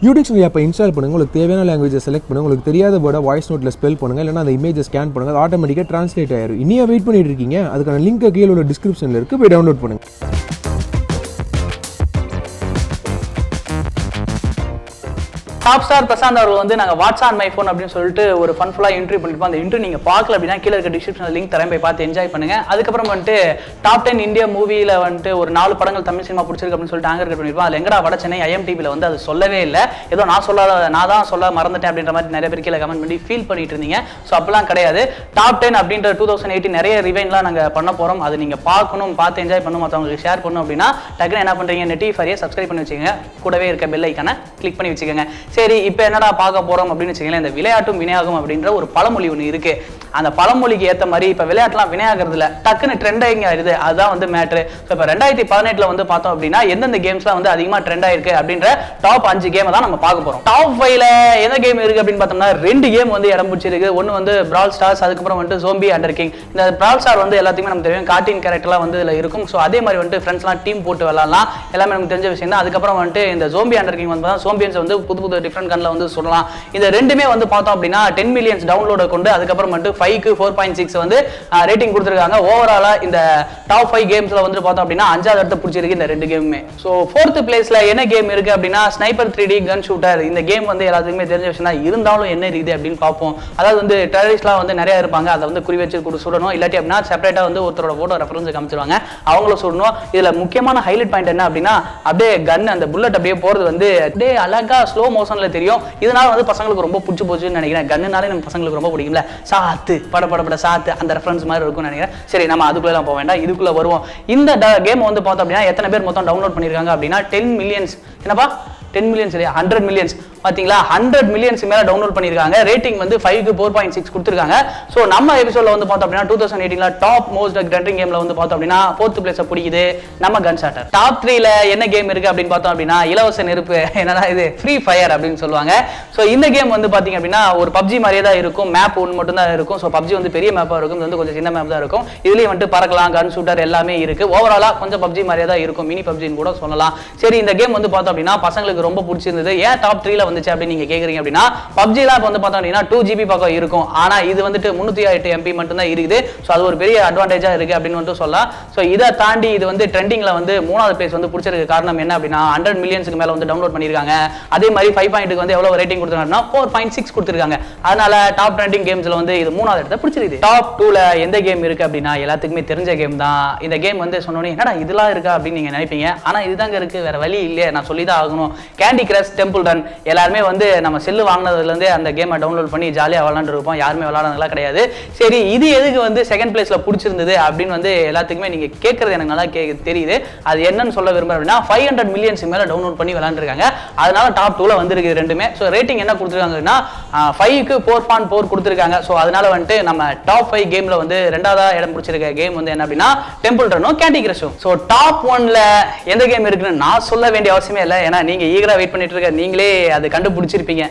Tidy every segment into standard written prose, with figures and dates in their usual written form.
யூடிக்ஷனரி ஆப்பை இன்ஸ்டால் பண்ணுங்கள். உங்களுக்கு தேவையான லாங்குவேஜை செலக்ட் பண்ணுங்கள். உங்களுக்கு தெரியாத வேர்டை வாய்ஸ் நோட்டில் ஸ்பெல் பண்ணுங்கள். இல்லைனா அந்த இமேஜை ஸ்கேன் பண்ணுங்கள். ஆட்டோமேட்டிக்காக ட்ரான்ஸ்லேட் ஆயிரும். இனியா வெயிட் பண்ணிட்டு இருக்கீங்க? அதுக்கான லிங்க் கீழே உள்ள டிஸ்கிரிப்ஷனில் இருக்குது, போய் டவுன்லோட் பண்ணுங்கள். டாப் ஸ்டார் பிரசாந்த் அவர்கள் வந்து நாங்கள் வாட்ஸ் ஆன் மை ஃபோன் அப்படின்னு சொல்லிட்டு ஒரு ஃபன்ஃபுல்லாக இன்டர்வியூ பண்ணிருப்போம். அந்த இன்டர்வியூ நீங்கள் பார்க்கல அப்படின்னா கீழே இருக்க டிஸ்கிரிப்ஷனில் லிங்க் தரேன், போய் பார்த்து என்ஜாய் பண்ணுங்க. அதுக்கப்புறம் வந்துட்டு டாப் 10 இந்தியா மூவியில் வந்துட்டு ஒரு 4 படங்கள் தமிழ் சினிமா பிடிச்சிருக்கு அப்படின்னு சொல்லிட்டு ஆங்கர் பண்ணிருப்போம். அதில் எங்கடா வட சென்னை IMDbல வந்து அது சொல்லவே இல்லை, ஏதோ நான் தான் சொல்ல மறந்துட்டேன் அப்படின்ற மாதிரி நிறைய பேர் கீழே கமெண்ட் பண்ணி ஃபீல் பண்ணிட்டு இருந்தீங்க. ஸோ அப்படிலாம் கிடையாது. டாப் 10 அப்படின்ற 2018 நிறைய ரிவைன்லாம் நாங்கள் பண்ண போகிறோம். அது நீங்கள் பார்க்கணும், பார்த்து என்ஜாய் பண்ணணும், மற்றவங்களுக்கு ஷேர் பண்ணணும் அப்படின்னா டக்குன்னு என்ன பண்ணுறீங்க, நெட்டிஃபையை சப்ஸ்கிரைப் பண்ணி வச்சுக்கோங்க, கூடவே இருக்க பெல் ஐக்கானை கிளிக் பண்ணி வச்சுக்கோங்க. சரி, இப்போ என்னடா பார்க்க போறோம் அப்படின்னு வச்சுக்கோங்களேன். இந்த விளையாட்டும் வினையாகும் அப்படின்ற ஒரு பழமொழி ஒன்று இருக்கு. அந்த பழமொழிக்கு ஏற்ற மாதிரி இப்போ விளையாட்டுலாம் வினையாகிறதுல டக்குன்னு ட்ரெண்ட் ஆகிடுது. அதுதான் வந்து மேட்ரு. இப்போ 2018 வந்து பார்த்தோம் அப்படின்னா எந்தெந்த கேம்ஸ்லாம் வந்து அதிகமாக ட்ரெண்ட் ஆயிருக்கு அப்படின்ற டாப் 5 கேமை தான் நம்ம பார்க்க போறோம். டாப் 5ல எந்த கேம் இருக்கு அப்படின்னு பார்த்தோம்னா 2 கேம் வந்து இடம் பிடிச்சிருக்கு. ஒன்று வந்து பிரால் ஸ்டார்ஸ், அதுக்கப்புறம் வந்து ஜோம்பி அண்டர் கிங். இந்த பிரால் ஸ்டார் வந்து எல்லாத்துக்குமே நமக்கு தெரியும், கார்ட்டூன் கேரக்டர்லாம் வந்து இதில் இருக்கும். ஸோ அதே மாதிரி வந்து ஃப்ரெண்ட்ஸ்லாம் டீம் போட்டு விளாடலாம், எல்லாமே நமக்கு தெரிஞ்ச விஷயம் தான். அதுக்கப்புறம் வந்துட்டு இந்த ஜோம்பி அண்டர் கிங் வந்து சோம்பியன்ஸ் வந்து புது டிஃப்ரெண்ட் கன்ல வந்து சொல்லலாம். இந்த ரெண்டுமே வந்து பார்த்தோம் அப்படின்னா 10 மில்லியன்ஸ் டவுன்லோட கொண்டு அதுக்கப்புறம் வந்து 5க்கு 4.6 வந்து ரேட்டிங் கொடுத்துருக்காங்க. ஓவராலா இந்த டாப் 5 கேம்ஸ்ல வந்து பார்த்தோம் அப்படின்னா 5வது இடத்தை பிடிச்சிருக்கு இந்த 2 கேமுமே. ஸோ 4th பிளேஸ்ல என்ன கேம் இருக்கு அப்படின்னா ஸ்னைப்பர் 3D கன் ஷூட்டர். இந்த கேம் வந்து எல்லாத்துக்குமே தெரிஞ்ச விஷயம் தான், இருந்தாலும் என்ன இருக்குது அப்படின்னு பார்ப்போம். அதாவது வந்து டெரரிஸ்ட்லாம் வந்து நிறைய இருப்பாங்க, அதை வந்து குறி வச்சு சுடணும். இல்லாட்டி அப்படின்னா செப்பரேட்டா வந்து ஒருத்தரோட போட்டோ ரெஃபரன்ஸ் காமிச்சிருவாங்க, அவங்களும் சுடணும். இதுல முக்கியமான ஹைலைட் பாயிண்ட் என்ன அப்படின்னா அப்படியே கன் அந்த புல்லட் அப்படியே போறது வந்து அப்படியே அழகா ஸ்லோ மோஷன்ல தெரியும். இதனால வந்து பசங்களுக்கு ரொம்ப பிடிச்சி போச்சுன்னு நினைக்கிறேன். கன்னுனாலே நம்ம பசங்களுக்கு ரொம்ப பிடிக்கும்ல, சாத்து பட சாத்து அந்த ரெஃபரன்ஸ் மாதிரி இருக்கும்னு நினைக்கிறேன். சரி, நம்ம அதுக்குள்ள போக வேண்டாம், இதுக்குள்ள வருவோம். இந்த கேம் வந்து பார்த்தோம் அப்படின்னா எத்தனை பேர் மொத்தம் டவுன்லோட் பண்ணிருக்காங்க அப்படின்னா 10 மில்லியன்ஸ். என்னப்பா 10 மில்லியன்ஸ் இல்லையா, 100 மில்லியன்ஸ். பாத்தீங்களா, 100 மில்லியன்ஸ் மேல டவுன்லோட் பண்ணிருக்காங்க. ரேட்டிங் வந்து 5க்கு 4.6 கொடுத்துருக்காங்க. ஸோ நம்ம எபிசோட்ல வந்து பார்த்தோம் அப்படின்னா 2018 டாப் மோஸ்ட் ட்ரெண்டிங் கேம்ல வந்து பார்த்தோம் அப்படின்னா 4th பிளேஸ் பிடிக்குது நம்ம கன் ஷாட்டர். டாப் 3ல என்ன கேம் இருக்கு அப்படின்னு பார்த்தோம் அப்படின்னா இலவச நெருப்பு, என்னடா இது, ஃப்ரீ ஃபயர் அப்படின்னு சொல்லுவாங்க. ஸோ இந்த கேம் வந்து பாத்தீங்க அப்படின்னா ஒரு பப்ஜி மாதிரியே தான் இருக்கும். மேப் ஒன்று மட்டும் தான் இருக்கும். ஸோ பப்ஜி வந்து பெரிய மேப்பா இருக்கும், இது வந்து கொஞ்சம் சின்ன மேப் தான் இருக்கும். இதுலயும் வந்து பறக்கலாம், கன் ஷூட்டர் எல்லாமே இருக்கு. ஓவராலா கொஞ்சம் பப்ஜி மாதிரியே தான் இருக்கும், மினி பப்ஜின்னு கூட சொல்லலாம். சரி, இந்த கேம் வந்து பார்த்தோம் அப்படின்னா பசங்களுக்கு ரொம்ப பிடிச்சிருந்தது. ஏன் டாப் 3ல வந்துச்சு அப்படின்னு நீங்க கேக்குறீங்க அப்படின்னா பப்ஜிலாம் இப்போ வந்து பார்த்தோம் அப்படின்னா 2 GB பக்கம் இருக்கும். ஆனா இது வந்துட்டு 308 MB மட்டும் தான் இருக்குது. ஸோ அது ஒரு பெரிய அட்வான்டேஜா இருக்கு அப்படின்னு வந்து சொல்லலாம். ஸோ இதை தாண்டி இது வந்து ட்ரெண்டிங்ல வந்து 3வது பிளேஸ் வந்து பிடிச்சிருக்கு. காரணம் என்ன அப்படின்னா 100 மில்லியன்ஸ்க்கு மேல வந்து டவுன்லோட் பண்ணிருக்காங்க. அதே மாதிரி 5 பாயிண்ட்க்கு வந்து எவ்வளவு ரேட்டிங் கொடுத்திருக்காங்கன்னா 4.6 கொடுத்திருக்காங்க. அதனால டாப் ட்ரெண்டிங் கேம்ஸ்ல வந்து இது 3வது இடத்தை பிடிச்சிருக்கு. டாப் 2ல எந்த கேம் இருக்கு அப்படின்னா எல்லாத்துக்குமே தெரிஞ்ச கேம் தான். இந்த கேம் வந்து சொன்னோன்னே என்னடா இதெல்லாம் இருக்கா அப்படின்னு நீங்க நினைப்பீங்க. ஆனா இதுதாங்க இருக்கு, வேற வழி இல்லையே, நான் சொல்லிதான் ஆகணும். Candy crush temple run. எல்லாருமே வந்து நம்ம செல்லு வாங்கினதுல இருந்து அந்த கேமை டவுன்லோட் பண்ணி ஜாலியா விளையாண்டு இருப்போம். யாருமே விளையாடுறதுலாம் கிடையாது. சரி, இது எதுக்கு வந்து செகண்ட் பிளேஸ்ல பிடிச்சிருந்தது அப்படின்னு வந்து எல்லாத்துக்குமே நீங்க கேட்கறது எனக்கு நல்லா தெரியுது. அது என்னன்னு சொல்ல விரும்புறேன் அப்படின்னா 500 மில்லியன்ஸ் மேல டவுன்லோட் பண்ணி விளையாண்டுருக்காங்க. அதனால டாப் 2ல வந்திருக்கு ரெண்டுமே. ஸோ ரேட்டிங் என்ன கொடுத்துருக்காங்கன்னா 5க்கு 4.4 கொடுத்துருக்காங்க. ஸோ அதனால வந்துட்டு நம்ம டாப் 5 கேம்ல வந்து 2வது இடம் பிடிச்சிருக்க கேம் வந்து என்ன அப்படின்னா டெம்பிள் ரன்னும் கேண்டி கிரஷும். ஸோ டாப் 1ல எந்த கேம் இருக்குன்னு நான் சொல்ல வேண்டிய அவசியமே இல்லை, ஏன்னா நீங்க ஈகரா வெயிட் பண்ணிட்டு இருக்க, நீங்களே அது கண்டுபிடிச்சிருப்பீங்க.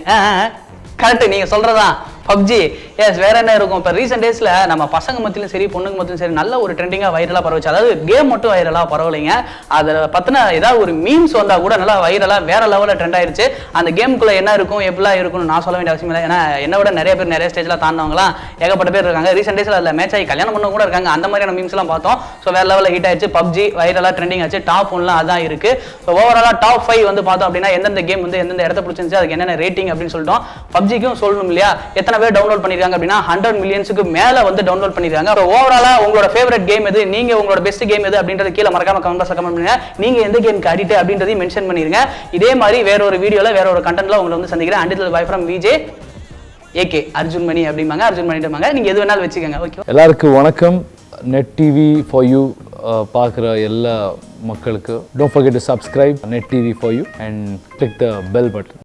கரெக்ட், நீங்க சொல்றதான் பப்ஜி. எஸ், வேற என்ன இருக்கும். இப்போ ரீசெண்ட் டேஸ்ல நம்ம பசங்க மத்தியிலும் சரி பொண்ணுங்க மத்தியிலும் சரி நல்ல ஒரு ட்ரெண்டிங்கா வைரலா பரவச்சு. அதாவது கேம் மட்டும் வைரலா பரவலைங்க, அதை பத்தின ஏதாவது ஒரு மீம்ஸ் வந்தா கூட நல்லா வைரலா வேற லெவலில் ட்ரெண்ட் ஆயிடுச்சு. அந்த கேமுக்குள்ள என்ன இருக்கும் எப்படிலாம் இருக்கும்னு நான் சொல்ல வேண்டிய அவசியம் இல்லை, ஏன்னா என்னை விட நிறைய பேர் நிறைய ஸ்டேஜ்ல தாண்டவங்களாம் ஏகப்பட்ட பேர் இருக்காங்க. ரீசெண்ட் டேஸ்ல அதில் மேட்ச் ஆகி கல்யாணம் பண்ண கூட இருக்காங்க. அந்த மாதிரியான மீம்ஸ் எல்லாம் பார்த்தோம். ஸோ வேற லெவலில் ஹிட் ஆயிடுச்சு. பப்ஜி வைரலா ட்ரெண்டிங் ஆச்சு. டாப் 1ல அதான் இருக்கு. ஸோ ஓவராலா டாப் 5 வந்து பார்த்தோம் அப்படின்னா எந்தெந்த கேம் வந்து எந்தெந்த இடத்த பிடிச்சிருந்துச்சு, அதுக்கு என்னென்ன ரேட்டிங் அப்படின்னு சொல்லிட்டோம். பப்ஜிக்கும் சொல்லணும் இல்லையா, எத்தனை பேர் டவுன்லோட் பண்ணிருக்காங்க அப்படின்னா 100 மில்லியன்ஸ்க்கு மேல வந்து டவுன்லோட் பண்ணிருக்காங்க. ஓவராலா உங்களோட ஃபேவரட் கேம் எது, நீங்க உங்களோட பெஸ்ட் கேம் எது அப்படின்றது கீழ மறக்காம கமெண்ட் பாக்ஸ்ல கமெண்ட் பண்ணுங்க. நீங்க எந்த கேமுக்கு அடிக்ட் அப்படின்றதையும் மென்ஷன் பண்ணிருங்க. இதே மாதிரி வேற ஒரு வீடியோல வேற ஒரு கண்டென்ட்ல உங்களை வந்து சந்திக்கிறேன். until bye from VJ AK Arjun மணி அப்படிம்பாங்க, அர்ஜுன் மணிட்டுமாங்க, நீங்க எது வேணாலும் வச்சுக்கோங்க. ஓகே, எல்லாருக்கும் வணக்கம். நெட் டிவி ஃபார் யூ பார்க்குற எல்லா மக்களுக்கு don't forget to subscribe net TV for you and click the bell button.